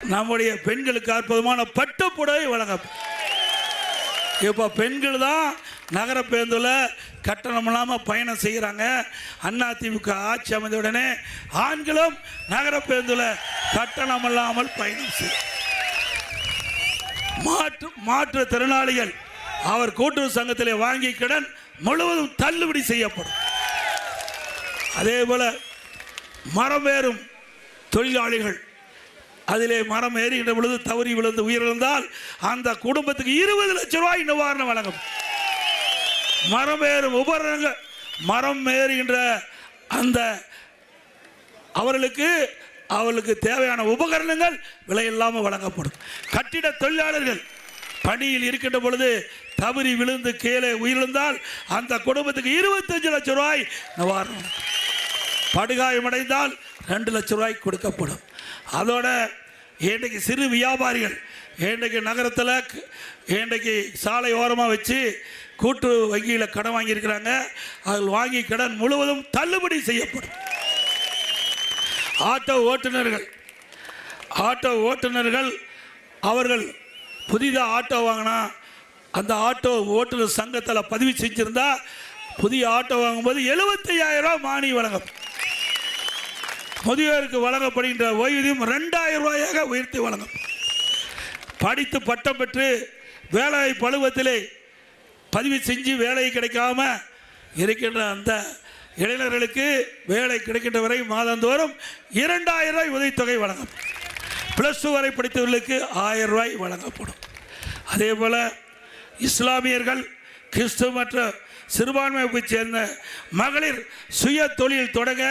நம்முடைய பெண்களுக்கு அற்புதமான பட்டுப்புடவை வழங்கும். இப்போ பெண்கள் தான் நகர பேருந்துல கட்டணம் இல்லாமல் பயணம் செய்கிறாங்க. அதிமுக ஆட்சி அமைந்த உடனே ஆண்களும் நகர பேருந்துல கட்டணம் இல்லாமல் பயணம் செய்ய மாற்றுத்திறனாளிகள் அவர் கூட்டுறவு சங்கத்திலே வாங்கி கடன் முழுவதும் தள்ளுபடி செய்யப்படும். அதே போல மரம் ஏறும் தொழிலாளிகள் அதிலே மரம் ஏறுகின்ற பொழுது தவறி விழுந்து உயிரிழந்தால் அந்த குடும்பத்துக்கு 20 லட்சம் ரூபாய் நிவாரணம் வழங்கும். மரம் ஏறும் உபகரணங்கள் மரம் ஏறுகின்ற அந்த அவர்களுக்கு தேவையான உபகரணங்கள் விலை இல்லாமல் வழங்கப்படும். கட்டிட தொழிலாளர்கள் பணியில் இருக்கின்ற பொழுது தவறி விழுந்து கீழே உயிரிழந்தால் அந்த குடும்பத்துக்கு 25 லட்சம் ரூபாய் நிவாரணம். படுகாயமடைந்தால் 2 லட்சம் ரூபாய் கொடுக்கப்படும். அதோட இன்றைக்கு சிறு வியாபாரிகள் இன்றைக்கு நகரத்தில் இன்றைக்கு சாலை ஓரமாக வச்சு கூட்டு வங்கியில் கடன் வாங்கியிருக்கிறாங்க. அதில் வாங்கி கடன் முழுவதும் தள்ளுபடி செய்யப்படும். ஆட்டோ ஓட்டுநர்கள் அவர்கள் புதிதாக ஆட்டோ வாங்கினா அந்த ஆட்டோ ஓட்டுநர் சங்கத்தில் பதிவு செஞ்சிருந்தா புதிய ஆட்டோ வாங்கும்போது 75,000 ரூபாய் மானியம் வழங்கும். முதியோருக்கு வழங்கப்படுகின்ற ஓய்வூதியம் 2,000 ரூபாயாக உயர்த்தி வழங்கும். படித்து பட்டம் பெற்று வேலை பழுவத்திலே பதிவு செஞ்சு வேலை கிடைக்காம இருக்கின்ற அந்த இளைஞர்களுக்கு வேலை கிடைக்கின்ற வரை மாதந்தோறும் 2,000 ரூபாய் உதவித்தொகை வழங்கும். +2 வரை படித்தவர்களுக்கு 1000 ரூபாய் வழங்கப்படும். அதே போல் இஸ்லாமியர்கள் கிறிஸ்துவ மற்றும் சிறுபான்மை வகுப்பைச் சேர்ந்த மகளிர் சுய தொழில் தொடங்க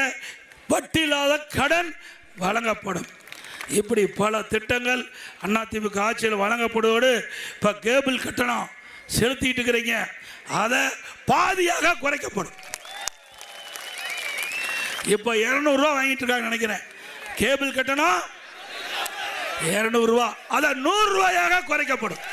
வட்டி இல்லாத கடன் வழங்கப்படும். இப்படி பல திட்டங்கள் அதிமுக ஆட்சியில் வழங்கப்படுவோடு இப்போ கேபிள் கட்டணம் செலுத்திட்டு இருக்கிறீங்க, அதை பாதியாக குறைக்கப்படும். இப்போ 200 ரூபா வாங்கிட்டு இருக்காங்க நினைக்கிறேன். கேபிள் கட்டணம் 200 ரூபா, அதை 100 ரூபாயாக குறைக்கப்படும்.